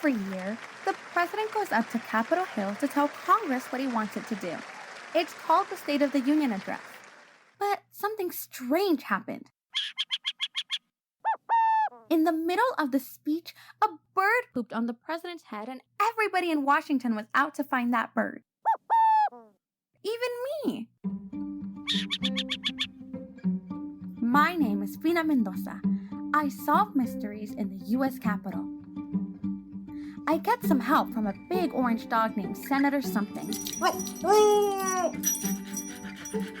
Every year, the president goes up to Capitol Hill to tell Congress what he wants it to do. It's called the State of the Union Address. But something strange happened. In the middle of the speech, a bird pooped on the president's head, and everybody in Washington was out to find that bird. Even me. My name is Fina Mendoza. I solve mysteries in the U.S. Capitol. I get some help from a big orange dog named Senator Something.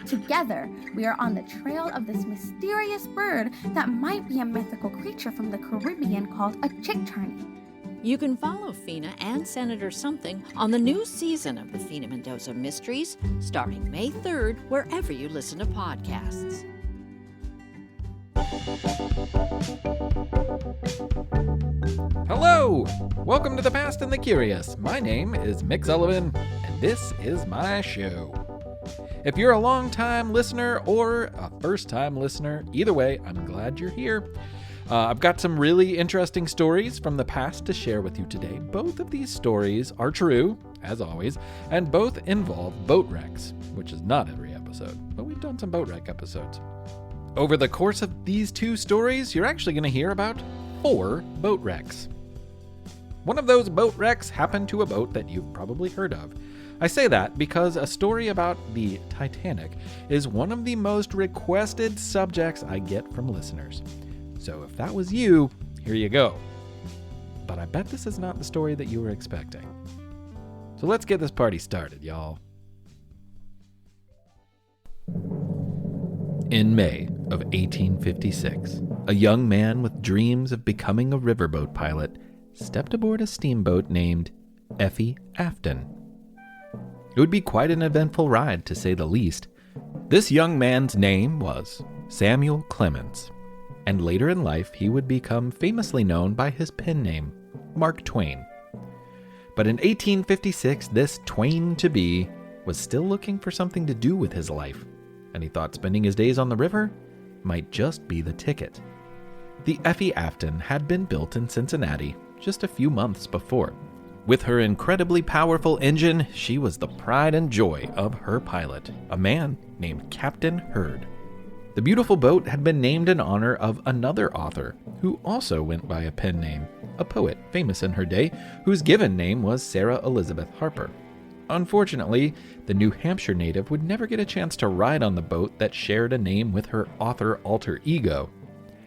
Together, we are on the trail of this mysterious bird that might be a mythical creature from the Caribbean called a chick-turney. You can follow Fina and Senator Something on the new season of the Fina Mendoza Mysteries, starting May 3rd, wherever you listen to podcasts. Hello! Welcome to The Past and the Curious. My name is Mick Sullivan, and this is my show. If you're a long-time listener or a first-time listener, either way, I'm glad you're here. I've got some really interesting stories from the past to share with you today. Both of these stories are true, as always, and both involve boat wrecks, which is not every episode, but we've done some boat wreck episodes. Over the course of these two stories, you're actually going to hear about 4 boat wrecks. One of those boat wrecks happened to a boat that you've probably heard of. I say that because a story about the Titanic is one of the most requested subjects I get from listeners. So if that was you, here you go. But I bet this is not the story that you were expecting. So let's get this party started, y'all. In May of 1856, a young man with dreams of becoming a riverboat pilot stepped aboard a steamboat named Effie Afton. It would be quite an eventful ride, to say the least. This young man's name was Samuel Clemens, and later in life he would become famously known by his pen name, Mark Twain. But in 1856, this Twain-to-be was still looking for something to do with his life, and he thought spending his days on the river might just be the ticket. The Effie Afton had been built in Cincinnati just a few months before. With her incredibly powerful engine, she was the pride and joy of her pilot, a man named Captain Hurd. The beautiful boat had been named in honor of another author who also went by a pen name, a poet famous in her day whose given name was Sarah Elizabeth Harper. Unfortunately, the New Hampshire native would never get a chance to ride on the boat that shared a name with her author alter ego.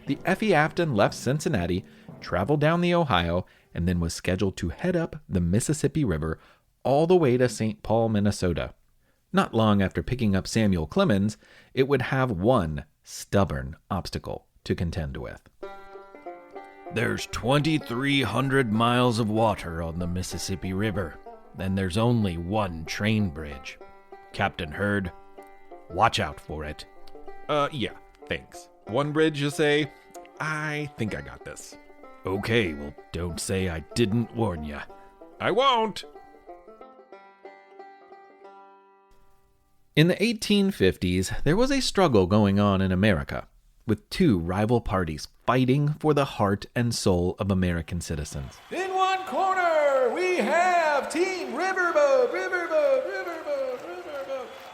The Effie Afton left Cincinnati, traveled down the Ohio, and then was scheduled to head up the Mississippi River all the way to St. Paul, Minnesota. Not long after picking up Samuel Clemens, it would have one stubborn obstacle to contend with. There's 2,300 miles of water on the Mississippi River, and there's only one train bridge. Captain Hurd, watch out for it. Yeah, thanks. One bridge, you say? I think I got this. Okay, well, don't say I didn't warn ya. I won't! In the 1850s, there was a struggle going on in America, with 2 rival parties fighting for the heart and soul of American citizens. In one corner, we have Team Riverboat,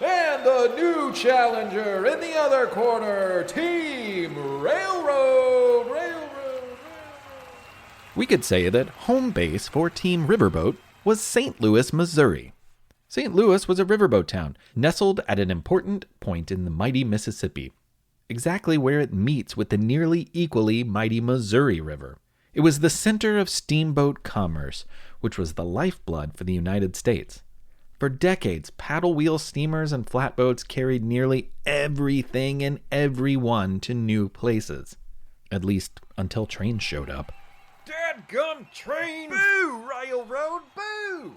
and the new challenger. In the other corner, Team Railroad. We could say that home base for Team Riverboat was St. Louis, Missouri. St. Louis was a riverboat town, nestled at an important point in the mighty Mississippi, exactly where it meets with the nearly equally mighty Missouri River. It was the center of steamboat commerce, which was the lifeblood for the United States. For decades, paddle wheel steamers and flatboats carried nearly everything and everyone to new places, at least until trains showed up. Dadgum train! Boo, railroad, boo!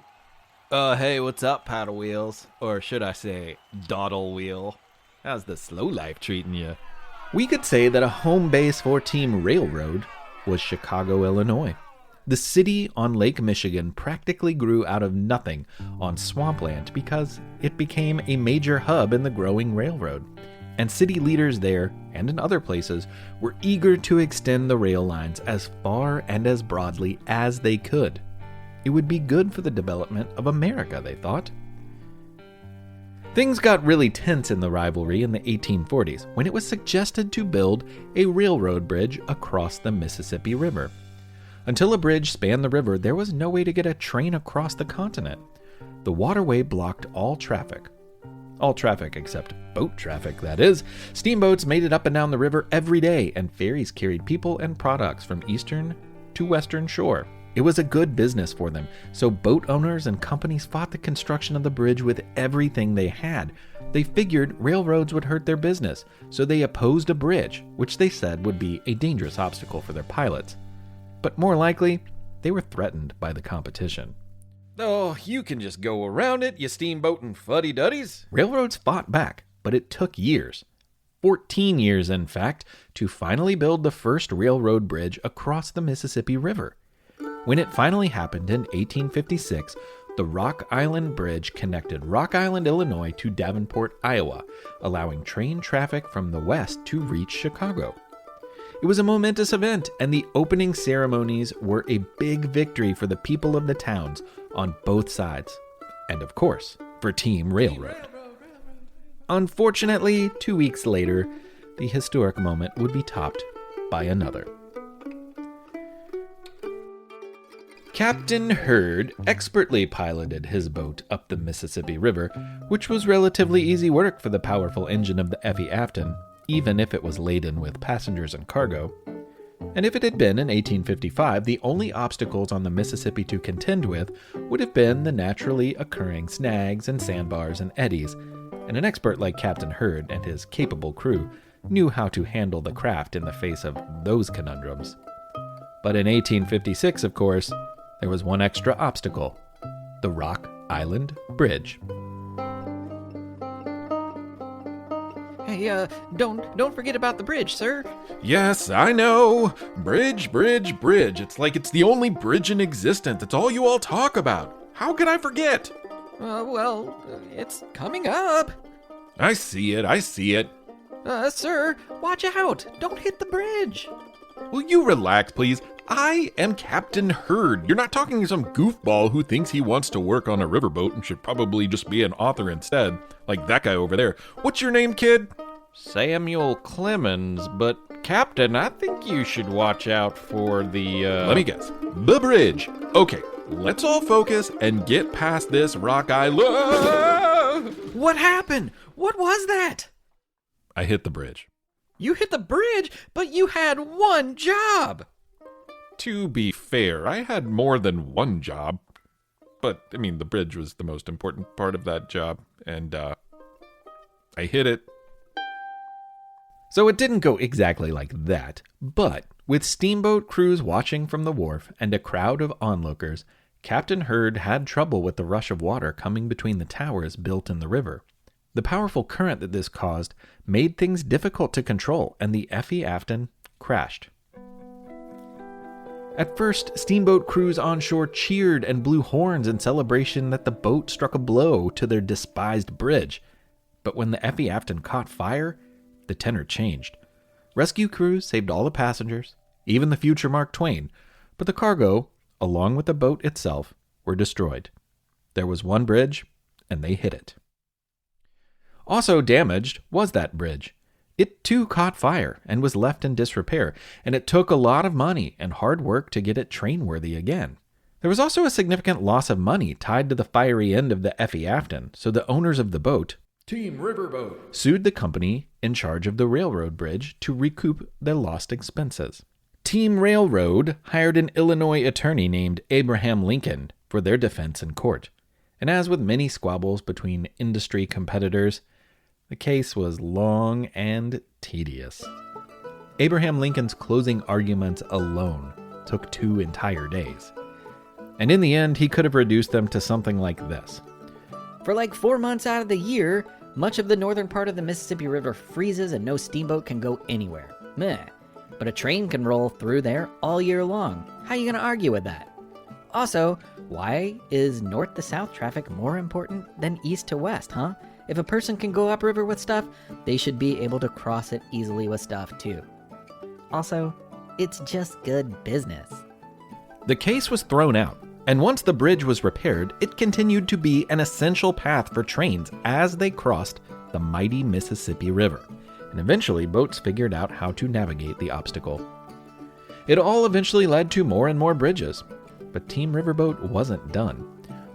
Hey, what's up, paddle wheels? Or should I say, dawdle wheel? How's the slow life treating you? We could say that a home base for Team Railroad was Chicago, Illinois. The city on Lake Michigan practically grew out of nothing on swampland because it became a major hub in the growing railroad. And city leaders there, and in other places, were eager to extend the rail lines as far and as broadly as they could. It would be good for the development of America, they thought. Things got really tense in the rivalry in the 1840s when it was suggested to build a railroad bridge across the Mississippi River. Until a bridge spanned the river, there was no way to get a train across the continent. The waterway blocked all traffic. All traffic except boat traffic, that is. Steamboats made it up and down the river every day, and ferries carried people and products from eastern to western shore. It was a good business for them, so boat owners and companies fought the construction of the bridge with everything they had. They figured railroads would hurt their business, so they opposed a bridge, which they said would be a dangerous obstacle for their pilots. But more likely, they were threatened by the competition. Oh, you can just go around it, you steamboating fuddy-duddies. Railroads fought back, but it took years. 14 years, in fact, to finally build the first railroad bridge across the Mississippi River. When it finally happened in 1856, the Rock Island Bridge connected Rock Island, Illinois to Davenport, Iowa, allowing train traffic from the west to reach Chicago. It was a momentous event, and the opening ceremonies were a big victory for the people of the towns on both sides, and of course, for Team Railroad. Unfortunately, 2 weeks later, the historic moment would be topped by another. Captain Hurd expertly piloted his boat up the Mississippi River, which was relatively easy work for the powerful engine of the Effie Afton, even if it was laden with passengers and cargo. And if it had been in 1855, the only obstacles on the Mississippi to contend with would have been the naturally occurring snags and sandbars and eddies, and an expert like Captain Hurd and his capable crew knew how to handle the craft in the face of those conundrums. But in 1856, of course, there was one extra obstacle: the Rock Island Bridge. Hey, don't forget about the bridge, sir. Yes, I know. Bridge, bridge, bridge. It's like it's the only bridge in existence. It's all you all talk about. How could I forget? It's coming up. I see it. Sir, watch out. Don't hit the bridge. Will you relax, please? I am Captain Hurd. You're not talking to some goofball who thinks he wants to work on a riverboat and should probably just be an author instead, like that guy over there. What's your name, kid? Samuel Clemens, but Captain, I think you should watch out for the, Let me guess. The bridge. Okay, let's all focus and get past this Rock Island. What happened? What was that? I hit the bridge. You hit the bridge, but you had one job. To be fair, I had more than one job. But, I mean, the bridge was the most important part of that job, and, I hit it. So it didn't go exactly like that, but with steamboat crews watching from the wharf and a crowd of onlookers, Captain Hurd had trouble with the rush of water coming between the towers built in the river. The powerful current that this caused made things difficult to control, and the Effie Afton crashed. At first, steamboat crews on shore cheered and blew horns in celebration that the boat struck a blow to their despised bridge. But when the Effie Afton caught fire, the tenor changed. Rescue crews saved all the passengers, even the future Mark Twain, but the cargo, along with the boat itself, were destroyed. There was one bridge, and they hit it. Also damaged was that bridge. It too caught fire and was left in disrepair, and it took a lot of money and hard work to get it trainworthy again. There was also a significant loss of money tied to the fiery end of the Effie Afton, so the owners of the boat, Team Riverboat, sued the company in charge of the railroad bridge to recoup their lost expenses. Team Railroad hired an Illinois attorney named Abraham Lincoln for their defense in court, and as with many squabbles between industry competitors, the case was long and tedious. Abraham Lincoln's closing arguments alone took 2 entire days. And in the end, he could have reduced them to something like this. For like 4 months out of the year, much of the northern part of the Mississippi River freezes and no steamboat can go anywhere. Meh. But a train can roll through there all year long. How you gonna argue with that? Also, why is north to south traffic more important than east to west, huh? If a person can go upriver with stuff, they should be able to cross it easily with stuff too. Also, it's just good business. The case was thrown out, And once the bridge was repaired, it continued to be an essential path for trains as they crossed the mighty Mississippi River. And eventually, boats figured out how to navigate the obstacle. It all eventually led to more and more bridges. But Team Riverboat wasn't done.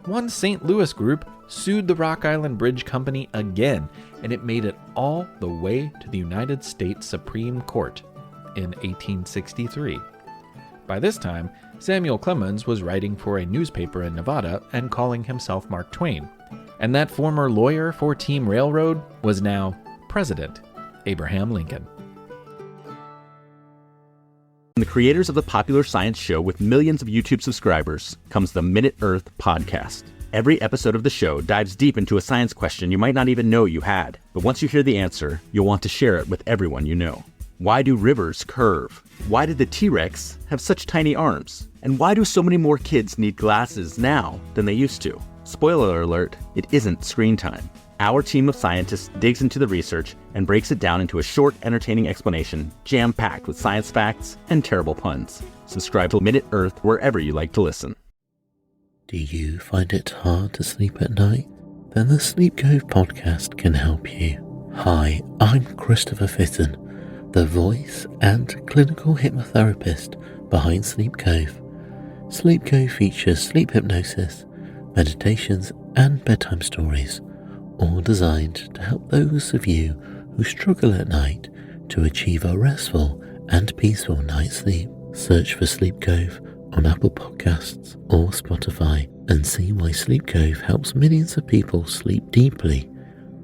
One St. Louis group sued the Rock Island Bridge Company again, and it made it all the way to the United States Supreme Court in 1863. By this time, Samuel Clemens was writing for a newspaper in Nevada and calling himself Mark Twain. And that former lawyer for Team Railroad was now President Abraham Lincoln. From the creators of the popular science show with millions of YouTube subscribers comes the Minute Earth podcast. Every episode of the show dives deep into a science question you might not even know you had. But once you hear the answer, you'll want to share it with everyone you know. Why do rivers curve? Why did the T-Rex have such tiny arms? And why do so many more kids need glasses now than they used to? Spoiler alert, it isn't screen time. Our team of scientists digs into the research and breaks it down into a short, entertaining explanation, jam-packed with science facts and terrible puns. Subscribe to Minute Earth wherever you like to listen. Do you find it hard to sleep at night? Then the Sleep Cove podcast can help you. Hi, I'm Christopher Fitton, the voice and clinical hypnotherapist behind Sleep Cove. Sleep Cove features sleep hypnosis, meditations, and bedtime stories, all designed to help those of you who struggle at night to achieve a restful and peaceful night's sleep. Search for Sleep Cove on Apple Podcasts or Spotify and see why Sleep Cove helps millions of people sleep deeply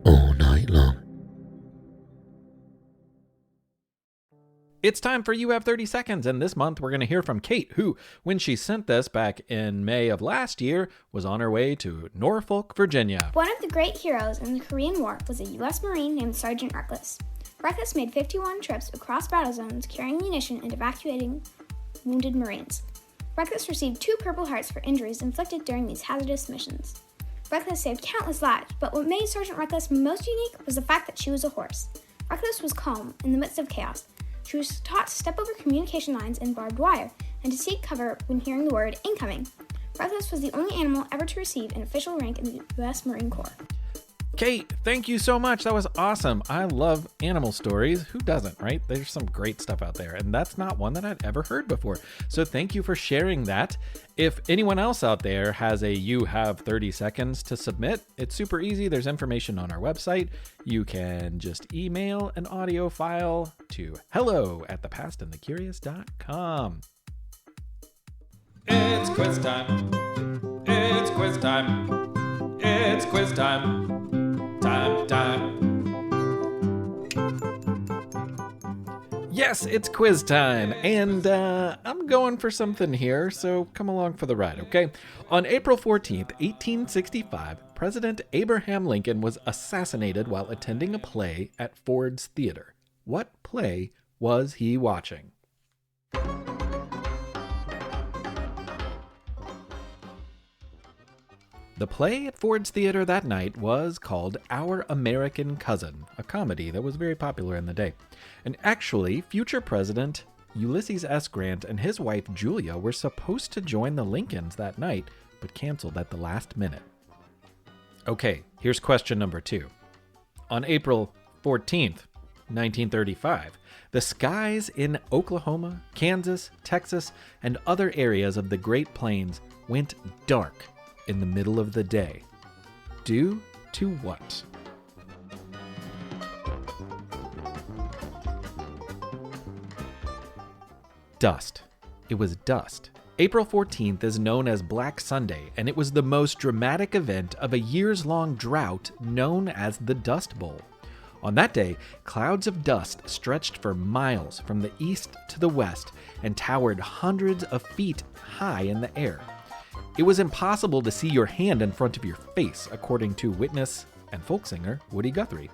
all night long. It's time for You Have 30 Seconds, and this month we're going to hear from Kate, who, when she sent this back in May of last year, was on her way to Norfolk, Virginia. One of the great heroes in the Korean War was a U.S. Marine named Sergeant Reckless. Reckless made 51 trips across battle zones carrying munition and evacuating wounded Marines. Reckless received 2 Purple Hearts for injuries inflicted during these hazardous missions. Reckless saved countless lives, but what made Sergeant Reckless most unique was the fact that she was a horse. Reckless was calm in the midst of chaos. She was taught to step over communication lines and barbed wire, and to seek cover when hearing the word incoming. Reckless was the only animal ever to receive an official rank in the U.S. Marine Corps. Kate, thank you so much. That was awesome. I love animal stories. Who doesn't, right? There's some great stuff out there, and that's not one that I'd ever heard before. So thank you for sharing that. If anyone else out there has a You Have 30 Seconds to submit, it's super easy. There's information on our website. You can just email an audio file to hello@thepastandthecurious.com. It's quiz time. It's quiz time. It's quiz time. Time. Yes, it's quiz time, and I'm going for something here, so come along for the ride, okay? On April 14th, 1865, President Abraham Lincoln was assassinated while attending a play at Ford's Theater. What play was he watching? The play at Ford's Theater that night was called Our American Cousin, a comedy that was very popular in the day. And actually, future President Ulysses S. Grant and his wife Julia were supposed to join the Lincolns that night, but canceled at the last minute. Okay, here's question number 2. On April 14th, 1935, the skies in Oklahoma, Kansas, Texas, and other areas of the Great Plains went dark in the middle of the day. Due to what? Dust. It was dust. April 14th is known as Black Sunday, and it was the most dramatic event of a years-long drought known as the Dust Bowl. On that day, clouds of dust stretched for miles from the east to the west and towered hundreds of feet high in the air. It was impossible to see your hand in front of your face, according to witness and folk singer Woody Guthrie.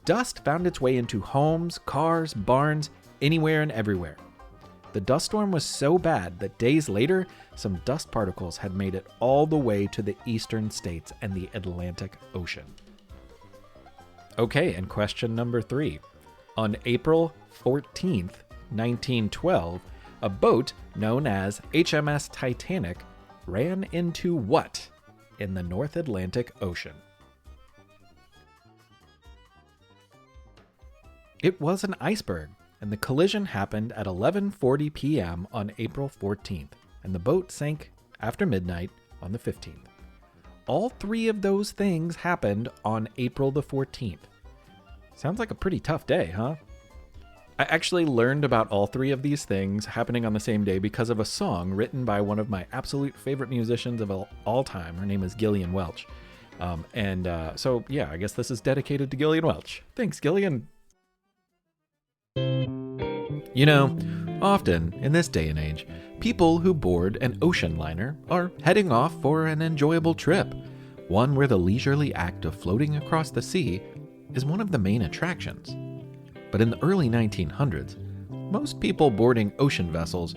Dust found its way into homes, cars, barns, anywhere and everywhere. The dust storm was so bad that days later, some dust particles had made it all the way to the eastern states and the Atlantic Ocean. Okay, and question number 3. On April 14th, 1912, a boat known as HMS Titanic ran into what in the North Atlantic Ocean? It was an iceberg, and the collision happened at 11:40 p.m. on April 14th, and the boat sank after midnight on the 15th. All three of those things happened on April the 14th. Sounds like a pretty tough day, huh? I actually learned about all three of these things happening on the same day because of a song written by one of my absolute favorite musicians of all time. Her name is Gillian Welch. So I guess this is dedicated to Gillian Welch. Thanks, Gillian. You know, often in this day and age, people who board an ocean liner are heading off for an enjoyable trip, one where the leisurely act of floating across the sea is one of the main attractions. But in the early 1900s, most people boarding ocean vessels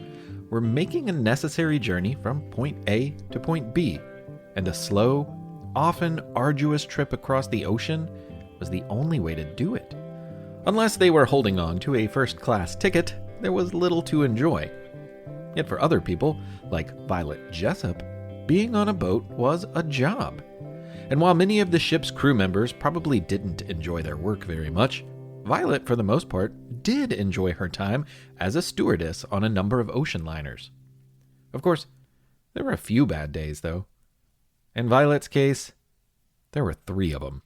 were making a necessary journey from point A to point B, and a slow, often arduous trip across the ocean was the only way to do it. Unless they were holding on to a first-class ticket, there was little to enjoy. Yet for other people, like Violet Jessop, being on a boat was a job. And while many of the ship's crew members probably didn't enjoy their work very much, Violet, for the most part, did enjoy her time as a stewardess on a number of ocean liners. Of course, there were a few bad days, though. In Violet's case, there were 3 of them.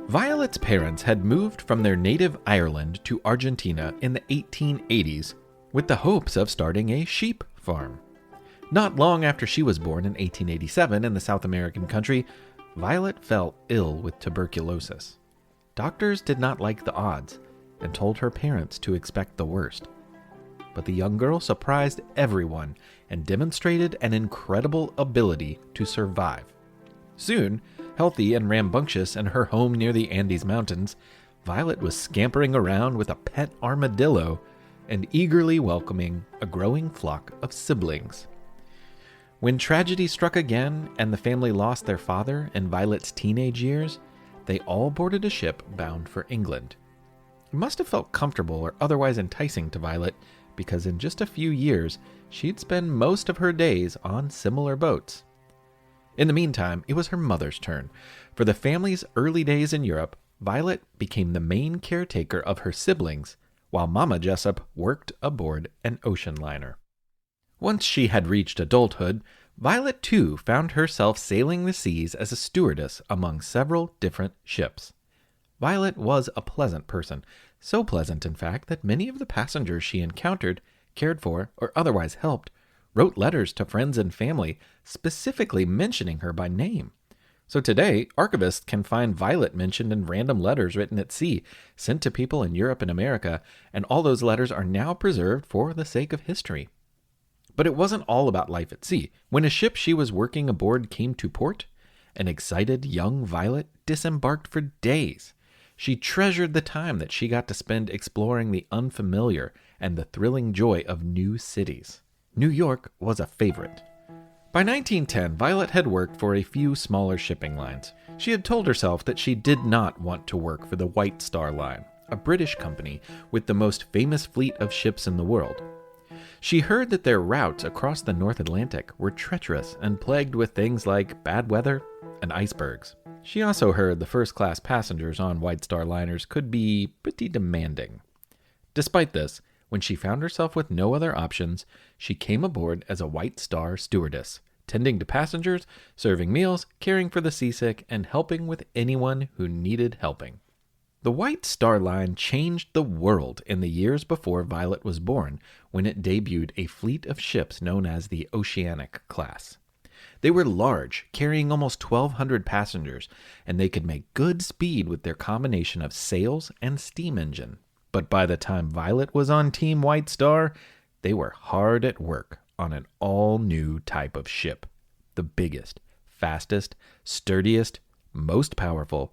Violet's parents had moved from their native Ireland to Argentina in the 1880s with the hopes of starting a sheep farm. Not long after she was born in 1887 in the South American country, Violet fell ill with tuberculosis. Doctors did not like the odds and told her parents to expect the worst. But the young girl surprised everyone and demonstrated an incredible ability to survive. Soon, healthy and rambunctious in her home near the Andes Mountains, Violet was scampering around with a pet armadillo and eagerly welcoming a growing flock of siblings. When tragedy struck again and the family lost their father in Violet's teenage years, they all boarded a ship bound for England. It must have felt comfortable or otherwise enticing to Violet, because in just a few years, she'd spend most of her days on similar boats. In the meantime, it was her mother's turn. For the family's early days in Europe, Violet became the main caretaker of her siblings, while Mama Jessop worked aboard an ocean liner. Once she had reached adulthood, Violet too found herself sailing the seas as a stewardess among several different ships. Violet was a pleasant person, so pleasant in fact that many of the passengers she encountered, cared for, or otherwise helped, wrote letters to friends and family specifically mentioning her by name. So today, archivists can find Violet mentioned in random letters written at sea, sent to people in Europe and America, and all those letters are now preserved for the sake of history. But it wasn't all about life at sea. When a ship she was working aboard came to port, an excited young Violet disembarked for days. She treasured the time that she got to spend exploring the unfamiliar and the thrilling joy of new cities. New York was a favorite. By 1910, Violet had worked for a few smaller shipping lines. She had told herself that she did not want to work for the White Star Line, a British company with the most famous fleet of ships in the world. She heard that their routes across the North Atlantic were treacherous and plagued with things like bad weather and icebergs. She also heard the first-class passengers on White Star liners could be pretty demanding. Despite this, when she found herself with no other options, she came aboard as a White Star stewardess, tending to passengers, serving meals, caring for the seasick, and helping with anyone who needed helping. The White Star Line changed the world in the years before Violet was born, when it debuted a fleet of ships known as the Oceanic class. They were large, carrying almost 1,200 passengers, and they could make good speed with their combination of sails and steam engine. But by the time Violet was on Team White Star, they were hard at work on an all-new type of ship. The biggest, fastest, sturdiest, most powerful,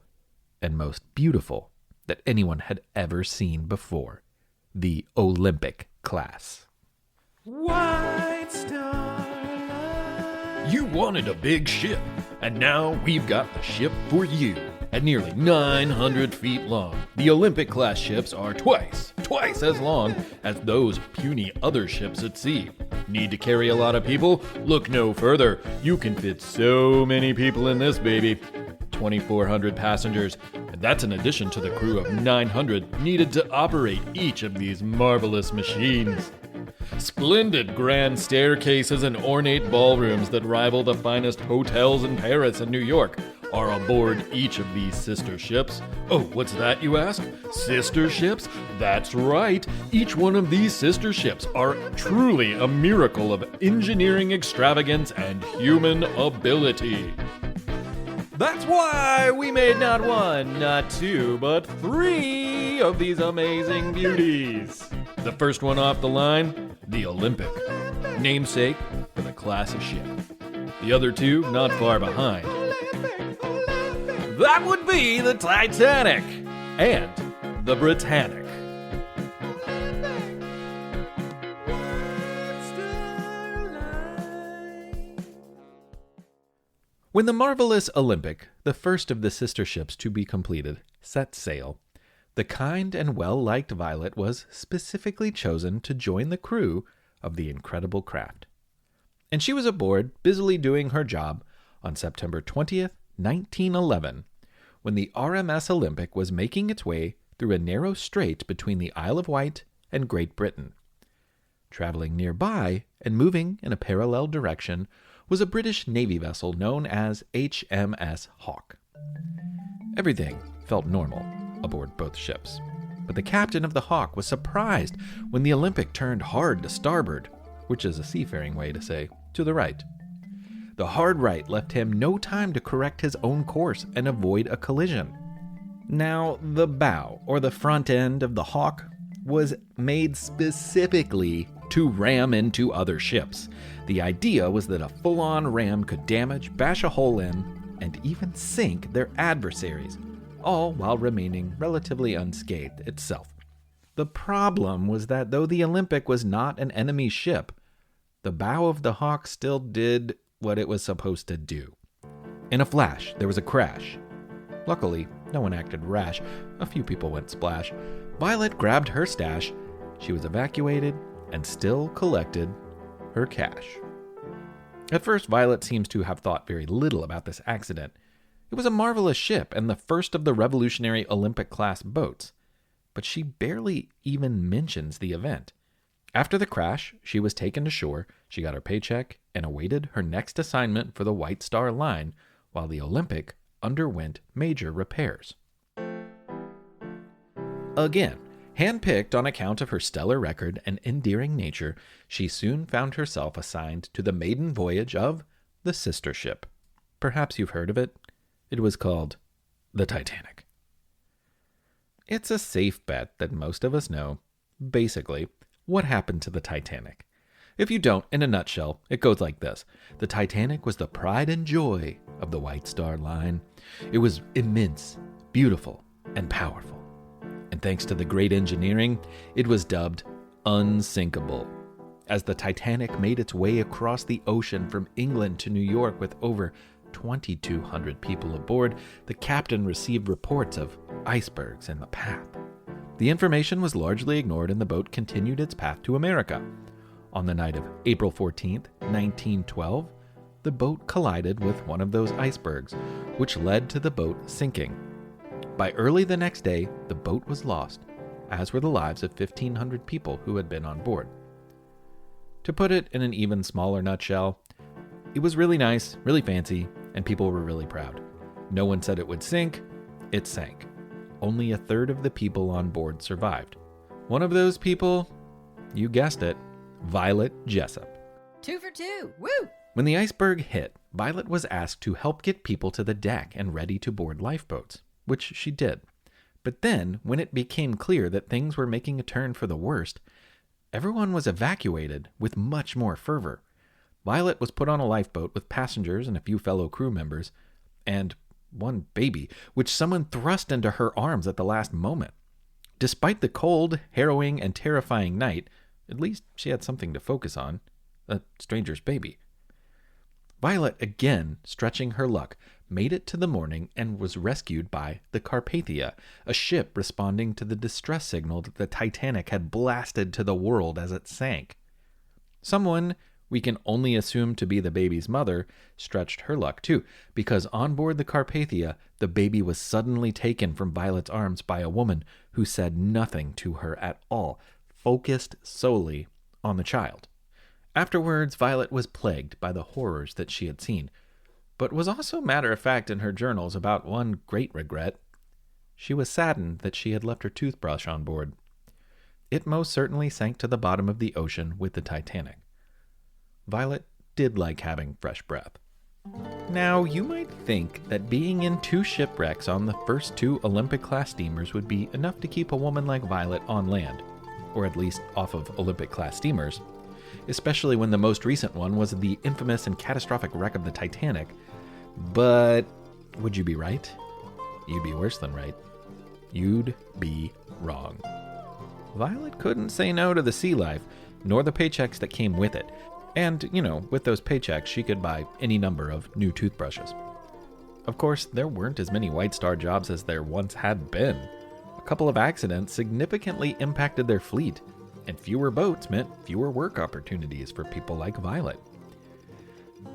and most beautiful that anyone had ever seen before. The Olympic class. White Star Line. You wanted a big ship, and now we've got the ship for you. At nearly 900 feet long, the Olympic-class ships are twice as long as those puny other ships at sea. Need to carry a lot of people? Look no further. You can fit so many people in this baby. 2,400 passengers, and that's in addition to the crew of 900 needed to operate each of these marvelous machines. Splendid grand staircases and ornate ballrooms that rival the finest hotels in Paris and New York are aboard each of these sister ships. Oh, what's that, you ask? Sister ships? That's right. Each one of these sister ships are truly a miracle of engineering extravagance and human ability. That's why we made not one, not two, but 3 of these amazing beauties. The first one off the line, the Olympic, namesake for the class of ship. The other 2 not far behind. That would be the Titanic and the Britannic. When the marvelous Olympic, the first of the sister ships to be completed, set sail, the kind and well-liked Violet was specifically chosen to join the crew of the incredible craft. And she was aboard, busily doing her job, on September 20th, 1911, when the RMS Olympic was making its way through a narrow strait between the Isle of Wight and Great Britain. Traveling nearby and moving in a parallel direction was a British Navy vessel known as HMS Hawke. Everything felt normal aboard both ships, but the captain of the Hawke was surprised when the Olympic turned hard to starboard, which is a seafaring way to say to the right. The hard right left him no time to correct his own course and avoid a collision. Now, the bow, or the front end of the Hawke, was made specifically to ram into other ships. The idea was that a full-on ram could damage, bash a hole in, and even sink their adversaries, all while remaining relatively unscathed itself. The problem was that though the Olympic was not an enemy ship, the bow of the Hawke still did what it was supposed to do. In a flash, there was a crash. Luckily, no one acted rash. A few people went splash. Violet grabbed her stash. She was evacuated and still collected her cash. At first, Violet seems to have thought very little about this accident. It was a marvelous ship and the first of the revolutionary Olympic-class boats, but she barely even mentions the event. After the crash, she was taken to shore, she got her paycheck, and awaited her next assignment for the White Star Line, while the Olympic underwent major repairs. Again, handpicked on account of her stellar record and endearing nature, she soon found herself assigned to the maiden voyage of the sister ship. Perhaps you've heard of it. It was called the Titanic. It's a safe bet that most of us know, basically, what happened to the Titanic. If you don't, in a nutshell, it goes like this. The Titanic was the pride and joy of the White Star Line. It was immense, beautiful, and powerful. And thanks to the great engineering, it was dubbed unsinkable. As the Titanic made its way across the ocean from England to New York with over 2,200 people aboard, the captain received reports of icebergs in the path. The information was largely ignored and the boat continued its path to America. On the night of April 14th, 1912, the boat collided with one of those icebergs, which led to the boat sinking. By early the next day, the boat was lost, as were the lives of 1,500 people who had been on board. To put it in an even smaller nutshell, it was really nice, really fancy, and people were really proud. No one said it would sink. It sank. Only a third of the people on board survived. One of those people, you guessed it, Violet Jessop. 2 for 2. Woo! When the iceberg hit, Violet was asked to help get people to the deck and ready to board lifeboats, which she did. But then, when it became clear that things were making a turn for the worst, everyone was evacuated with much more fervor. Violet was put on a lifeboat with passengers and a few fellow crew members, and one baby, which someone thrust into her arms at the last moment. Despite the cold, harrowing, and terrifying night, at least she had something to focus on, a stranger's baby. Violet, again stretching her luck, made it to the morning and was rescued by the Carpathia, a ship responding to the distress signal that the Titanic had blasted to the world as it sank. Someone we can only assume to be the baby's mother stretched her luck too, because on board the Carpathia, the baby was suddenly taken from Violet's arms by a woman who said nothing to her at all, focused solely on the child. Afterwards, Violet was plagued by the horrors that she had seen, but was also matter-of-fact in her journals about one great regret. She was saddened that she had left her toothbrush on board. It most certainly sank to the bottom of the ocean with the Titanic. Violet did like having fresh breath. Now, you might think that being in 2 shipwrecks on the first 2 Olympic-class steamers would be enough to keep a woman like Violet on land, or at least off of Olympic-class steamers, especially when the most recent one was the infamous and catastrophic wreck of the Titanic. But would you be right? You'd be worse than right. You'd be wrong. Violet couldn't say no to the sea life, nor the paychecks that came with it. And, with those paychecks, she could buy any number of new toothbrushes. Of course, there weren't as many White Star jobs as there once had been. A couple of accidents significantly impacted their fleet, and fewer boats meant fewer work opportunities for people like Violet.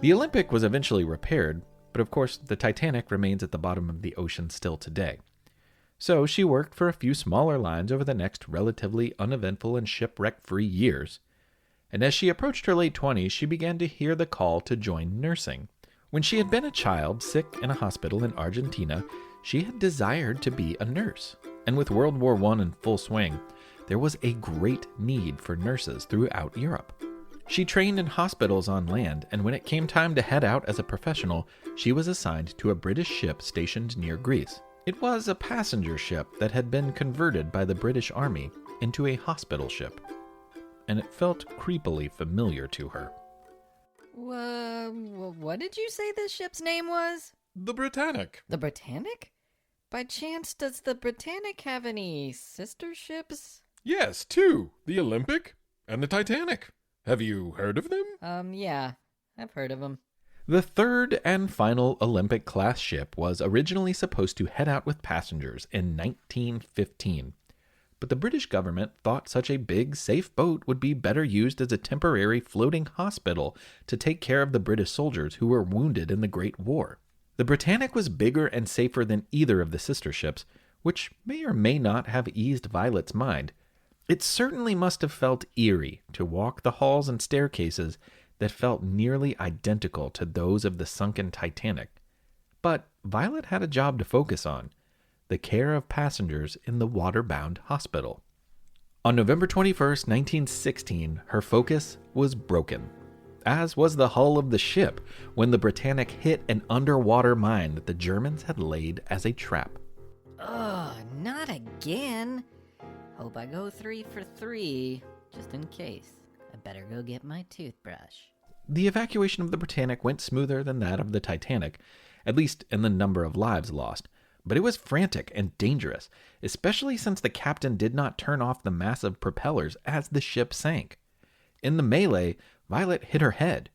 The Olympic was eventually repaired, but of course, the Titanic remains at the bottom of the ocean still today. So she worked for a few smaller lines over the next relatively uneventful and shipwreck-free years. And as she approached her late 20s, she began to hear the call to join nursing. When she had been a child sick in a hospital in Argentina, she had desired to be a nurse. And with World War I in full swing, there was a great need for nurses throughout Europe. She trained in hospitals on land, and when it came time to head out as a professional, she was assigned to a British ship stationed near Greece. It was a passenger ship that had been converted by the British Army into a hospital ship, and it felt creepily familiar to her. What did you say this ship's name was? The Britannic. The Britannic? By chance, does the Britannic have any sister ships? Yes, 2. The Olympic and the Titanic. Have you heard of them? Yeah, I've heard of them. The third and final Olympic-class ship was originally supposed to head out with passengers in 1915. But the British government thought such a big, safe boat would be better used as a temporary floating hospital to take care of the British soldiers who were wounded in the Great War. The Britannic was bigger and safer than either of the sister ships, which may or may not have eased Violet's mind. It certainly must have felt eerie to walk the halls and staircases that felt nearly identical to those of the sunken Titanic. But Violet had a job to focus on: the care of passengers in the water-bound hospital. On November 21st, 1916, her focus was broken, as was the hull of the ship when the Britannic hit an underwater mine that the Germans had laid as a trap. Ugh, not again. Hope I go 3 for 3, just in case. I better go get my toothbrush. The evacuation of the Britannic went smoother than that of the Titanic, at least in the number of lives lost. But it was frantic and dangerous, especially since the captain did not turn off the massive propellers as the ship sank. In the melee, Violet hit her head.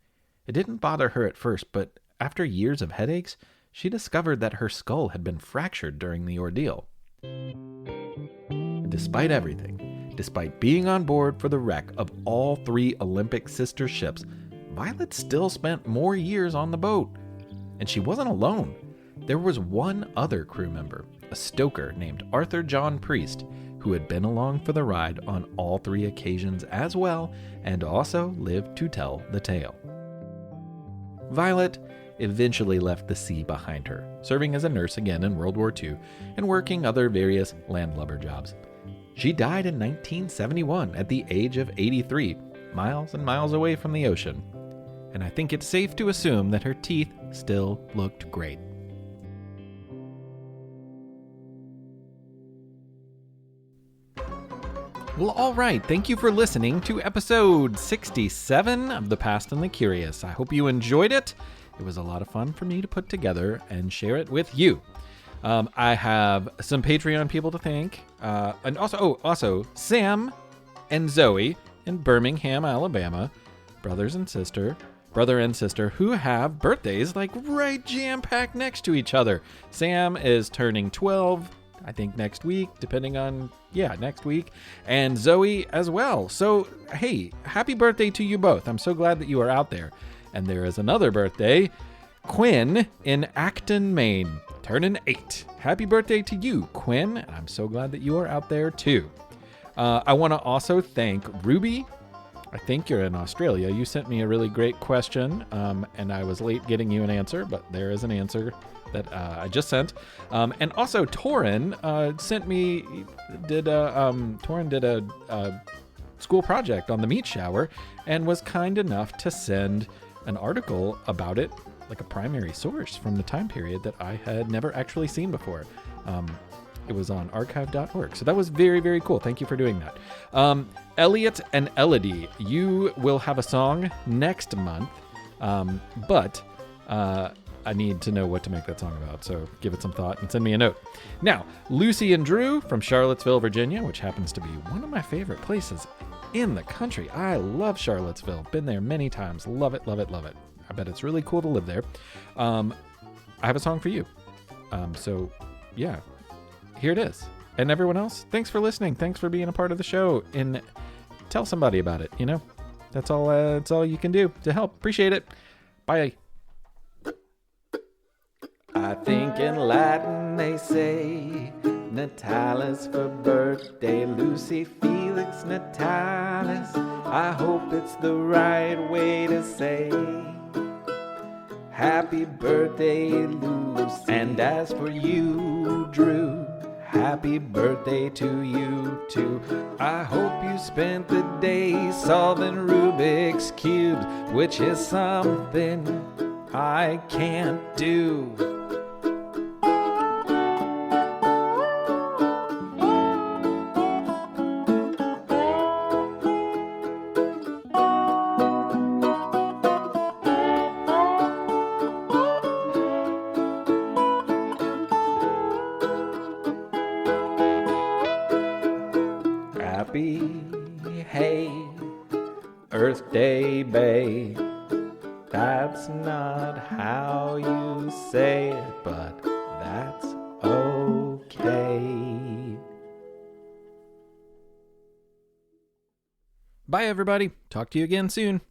It didn't bother her at first, but after years of headaches, she discovered that her skull had been fractured during the ordeal. Despite everything, despite being on board for the wreck of all 3 Olympic sister ships, Violet still spent more years on the boat. And she wasn't alone. There was one other crew member, a stoker named Arthur John Priest, who had been along for the ride on all 3 occasions as well, and also lived to tell the tale. Violet eventually left the sea behind her, serving as a nurse again in World War II and working other various landlubber jobs. She died in 1971 at the age of 83, miles and miles away from the ocean. And I think it's safe to assume that her teeth still looked great. Well, all right. Thank you for listening to episode 67 of The Past and the Curious. I hope you enjoyed it. It was a lot of fun for me to put together and share it with you. I have some Patreon people to thank. And also Sam and Zoe in Birmingham, Alabama, brother and sister, who have birthdays like right jam-packed next to each other. Sam is turning 12 I think next week, depending on, next week, and Zoe as well. So, hey, happy birthday to you both. I'm so glad that you are out there. And there is another birthday, Quinn in Acton, Maine, turning 8. Happy birthday to you, Quinn. And I'm so glad that you are out there too. I want to also thank Ruby. I think you're in Australia. You sent me a really great question, and I was late getting you an answer, but there is an answer that I just sent. And also Torin did a school project on the meat shower and was kind enough to send an article about it, like a primary source from the time period that I had never actually seen before. It was on archive.org. So that was very, very cool. Thank you for doing that. Elliot and Elodie, you will have a song next month, but I need to know what to make that song about. So give it some thought and send me a note. Now, Lucy and Drew from Charlottesville, Virginia, which happens to be one of my favorite places in the country. I love Charlottesville. Been there many times. Love it, love it, love it. I bet it's really cool to live there. I have a song for you. So, yeah. Here it is. And everyone else, thanks for listening. Thanks for being a part of the show. And tell somebody about it, That's all you can do to help. Appreciate it. Bye. I think in Latin they say Natalis for birthday, Lucy Felix Natalis. I hope it's the right way to say happy birthday, Lucy. And as for you, Drew, happy birthday to you too. I hope you spent the day solving Rubik's Cubes, which is something I can't do. Hey, Earth Day, babe. That's not how you say it, but that's okay. Bye, everybody. Talk to you again soon.